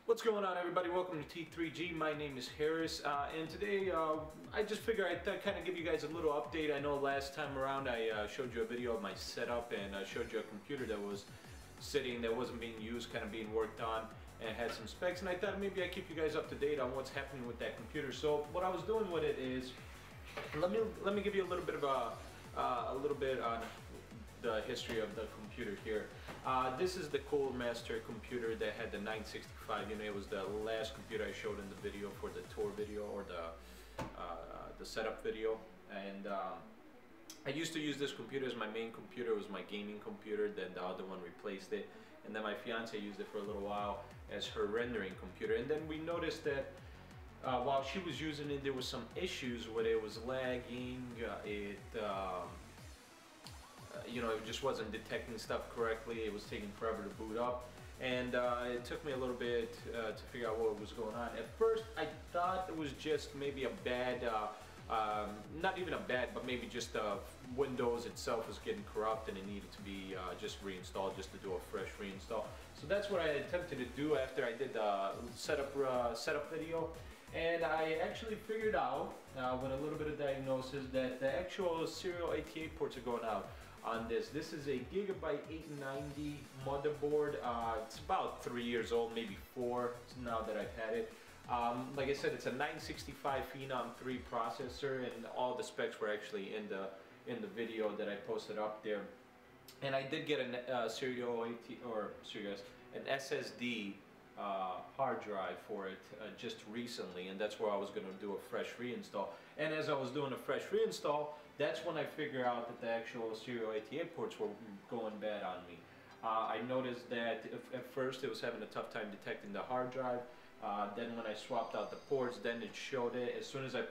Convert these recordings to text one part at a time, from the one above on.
What's going on, everybody? Welcome to T3G. My name is Harris, and today I just figured I'd kind of give you guys a little update. I know last time around I showed you a video of my setup, and I showed you a computer that was sitting, that wasn't being used, kind of being worked on, and had some specs, and I thought maybe I'd keep you guys up to date on what's happening with that computer. So what I was doing with it is, let me give you a little bit of a little bit on the history of the computer here. This is the Cooler Master computer that had the 965 unit. It was the last computer I showed in the video for the tour video, or the setup video. And I used to use this computer as my main computer. It was my gaming computer, then the other one replaced it. And then my fiance used it for a little while as her rendering computer. And then we noticed that while she was using it, there was some issues with it. It was lagging, you know, it just wasn't detecting stuff correctly. It was taking forever to boot up, and it took me a little bit to figure out what was going on. At first I thought it was just maybe a bad, not even a bad, but maybe just Windows itself was getting corrupt and it needed to be just reinstalled, just to do a fresh reinstall. So that's what I attempted to do after I did the setup video. And I actually figured out, with a little bit of diagnosis, that the actual serial ATA ports are going out on this. This is a Gigabyte 890 motherboard. It's about 3 years old, maybe 4 now that I've had it. Like I said, it's a 965 Phenom 3 processor, and all the specs were actually in the video that I posted up there. And I did get an serial ATA, or serious, an SSD hard drive for it just recently, and that's where I was going to do a fresh reinstall. And as I was doing a fresh reinstall, that's when I figured out that the actual serial ATA ports were going bad on me. I noticed that at first it was having a tough time detecting the hard drive. Then when I swapped out the ports, then it showed it. As soon as I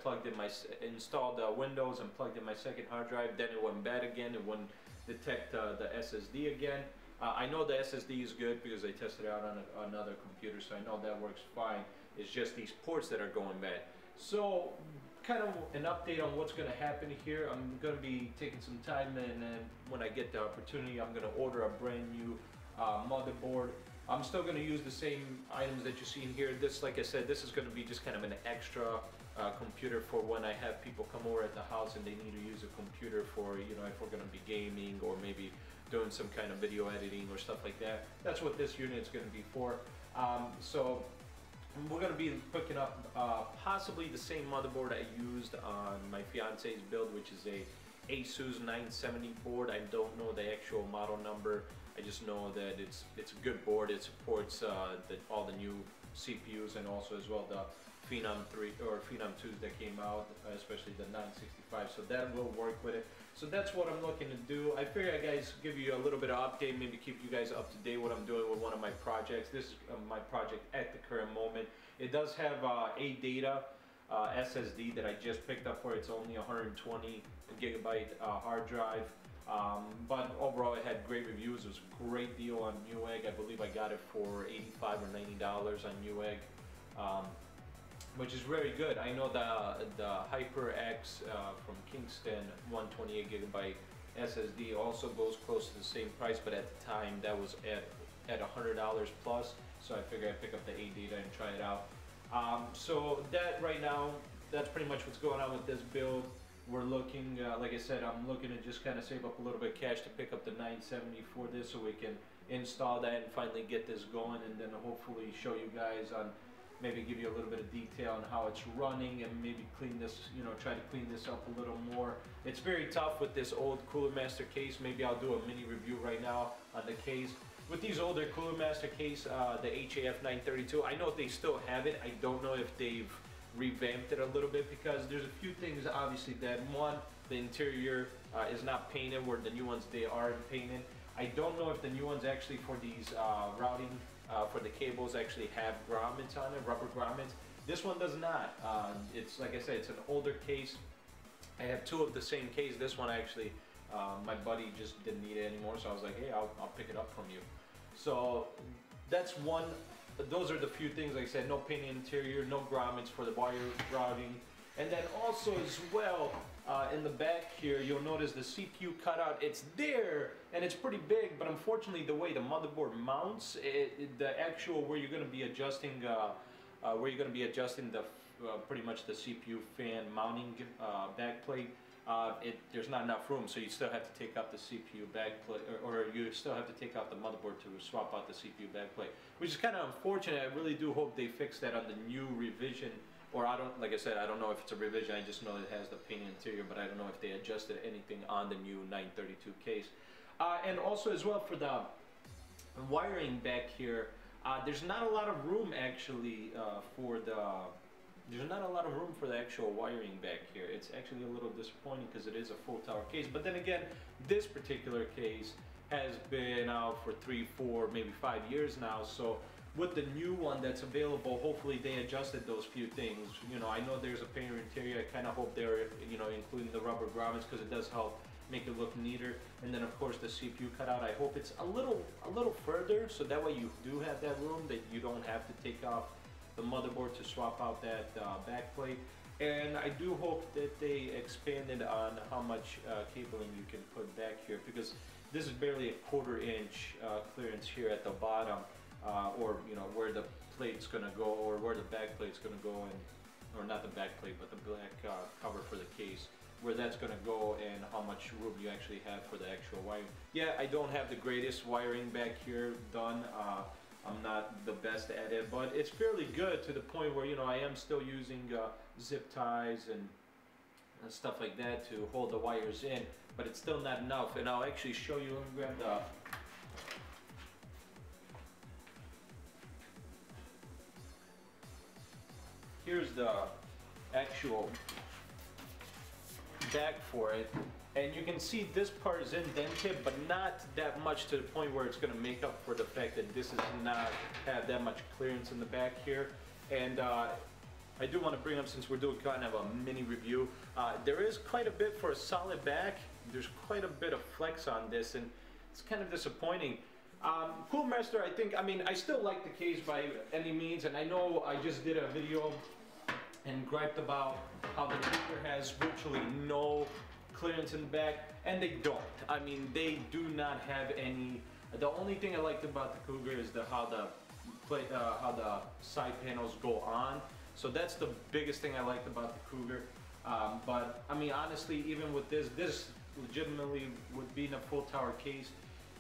installed Windows and plugged in my second hard drive, then it went bad again. It wouldn't detect the SSD again. I know the SSD is good because I tested it out on another computer, so I know that works fine. It's just these ports that are going bad. So, kind of an update on what's going to happen here. I'm going to be taking some time, and then when I get the opportunity, I'm going to order a brand new motherboard. I'm still going to use the same items that you see in here. This, like I said, this is going to be just kind of an extra computer for when I have people come over at the house and they need to use a computer for, you know, if we're going to be gaming or maybe doing some kind of video editing or stuff like that. That's what this unit is going to be for. So we're going to be picking up possibly the same motherboard I used on my fiance's build, which is a Asus 970 board. I don't know the actual model number. I just know that it's a good board. It supports all the new CPUs, and also as well the Phenom 3 or Phenom 2s that came out, especially the 965. So that will work with it. So that's what I'm looking to do. I figure I guys give you a little bit of update, maybe keep you guys up to date what I'm doing with one of my projects. This is my project at the current moment. It does have a data SSD that I just picked up for. It's only 120 gigabyte hard drive, but overall it had great reviews. It was a great deal on Newegg. I believe I got it for $85 or $90 on Newegg, which is very good. I know the HyperX from Kingston 128 gigabyte SSD also goes close to the same price, but at the time that was at $100 plus, so I figured I'd pick up the A-Data and try it out. So that right now, that's pretty much what's going on with this build. We're looking, like I said, I'm looking to just kind of save up a little bit of cash to pick up the 970 for this, so we can install that and finally get this going, and then hopefully show you guys on, maybe give you a little bit of detail on how it's running, and maybe clean this, you know, try to clean this up a little more. It's very tough with this old Cooler Master case. Maybe I'll do a mini review right now on the case. With these older Cooler Master case, the HAF 932, I know they still have it. I don't know if they've revamped it a little bit, because there's a few things obviously that, one, the interior is not painted, where the new ones, they are painted. I don't know if the new ones actually for these routing for the cables actually have grommets on it, rubber grommets. This one does not. It's, like I said, it's an older case. I have two of the same case. This one actually, my buddy just didn't need it anymore, so I was like, hey, I'll pick it up from you. So that's one. Those are the few things. Like I said, no painted interior, no grommets for the wire routing, and then also as well, in the back here, you'll notice the CPU cutout. It's there, and it's pretty big, but unfortunately the way the motherboard mounts, the actual where you're going to be adjusting the pretty much the CPU fan mounting backplate, there's not enough room, so you still have to take out the CPU backplate, or you still have to take out the motherboard to swap out the CPU backplate, which is kind of unfortunate. I really do hope they fix that on the new revision. Or like I said, I don't know if it's a revision. I just know it has the painted interior, but I don't know if they adjusted anything on the new 932 case. And also as well for the wiring back here, there's not a lot of room actually there's not a lot of room for the actual wiring back here. It's actually a little disappointing because it is a full tower case. But then again, this particular case has been out for 3, 4, maybe 5 years now. So with the new one that's available, hopefully they adjusted those few things. You know, I know there's a painted interior. I kind of hope they're, you know, including the rubber grommets, because it does help make it look neater. And then of course the CPU cutout, I hope it's a little further, so that way you do have that room that you don't have to take off the motherboard to swap out that backplate. And I do hope that they expanded on how much cabling you can put back here, because this is barely a 1/4 inch clearance here at the bottom. Or you know where the plate's gonna go, or where the back plate's gonna go, and or not the back plate, but the black cover for the case, where that's gonna go, and how much room you actually have for the actual wiring. Yeah, I don't have the greatest wiring back here done. I'm not the best at it, but it's fairly good to the point where, you know, I am still using zip ties and stuff like that to hold the wires in, but it's still not enough. And I'll actually show you. Let me grab the. Here's the actual back for it, and you can see this part is indented, but not that much to the point where it's going to make up for the fact that this does not have that much clearance in the back here. And I do want to bring up, since we're doing kind of a mini review, there is quite a bit for a solid back. There's quite a bit of flex on this, and it's kind of disappointing. Cool Master, I mean, I still like the case by any means, and I know I just did a video and griped about how the Cougar has virtually no clearance in the back, and they don't. I mean, they do not have any. The only thing I liked about the Cougar is how the side panels go on. So that's the biggest thing I liked about the Cougar. But I mean, honestly, even with this legitimately would be in a full tower case,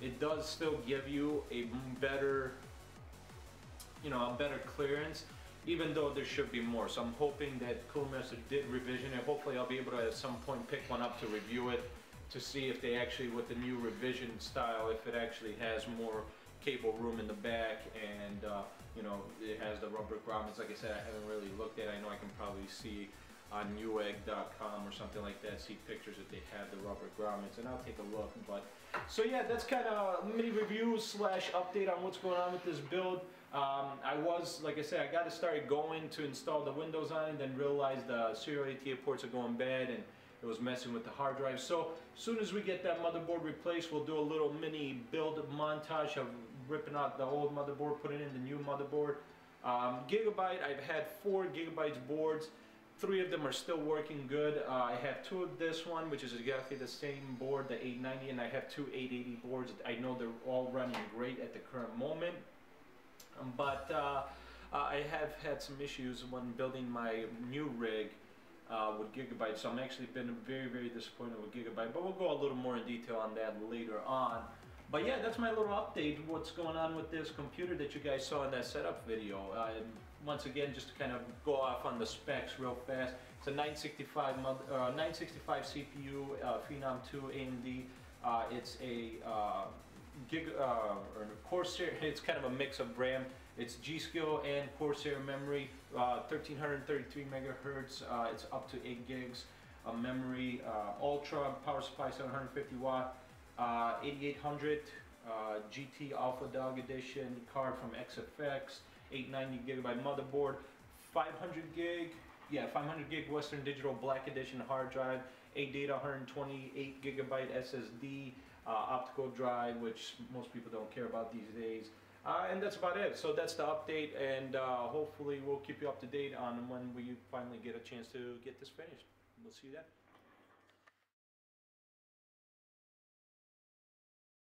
it does still give you a better, you know, a better clearance, even though there should be more. So I'm hoping that Cool Master did revision it. Hopefully I'll be able to at some point pick one up to review it, to see if they actually, with the new revision style, if it actually has more cable room in the back, and you know, it has the rubber grommets. Like I said, I haven't really looked at it. I know I can probably see on newegg.com or something like that, see pictures if they have the rubber grommets, and I'll take a look. But so yeah, that's kind of a mini review slash update on what's going on with this build. Like I said, I got to start going to install the Windows on it, then realized the serial ATA ports are going bad, and it was messing with the hard drive. So as soon as we get that motherboard replaced, we'll do a little mini build montage of ripping out the old motherboard, putting in the new motherboard. Gigabyte, I've had 4 GB boards. 3 of them are still working good. I have 2 of this one, which is exactly the same board, the 890, and I have 2 880 boards. I know they're all running great at the current moment, but I have had some issues when building my new rig with Gigabyte, so I'm actually been very, very disappointed with Gigabyte, but we'll go a little more in detail on that later on. But yeah, that's my little update, what's going on with this computer that you guys saw in that setup video. Once again, just to kind of go off on the specs real fast, it's a 965 CPU, Phenom 2 AMD. It's a Corsair. It's kind of a mix of RAM. It's G-Skill and Corsair memory, 1333 megahertz. It's up to 8 gigs of memory. Ultra power supply, 750 watt. 8800 GT Alpha Dog Edition card from XFX. 890 gigabyte motherboard, 500 gig Western Digital Black Edition hard drive, ADATA 128 gigabyte SSD, optical drive, which most people don't care about these days, and that's about it. So that's the update, and hopefully we'll keep you up to date on when we finally get a chance to get this finished. We'll see you then.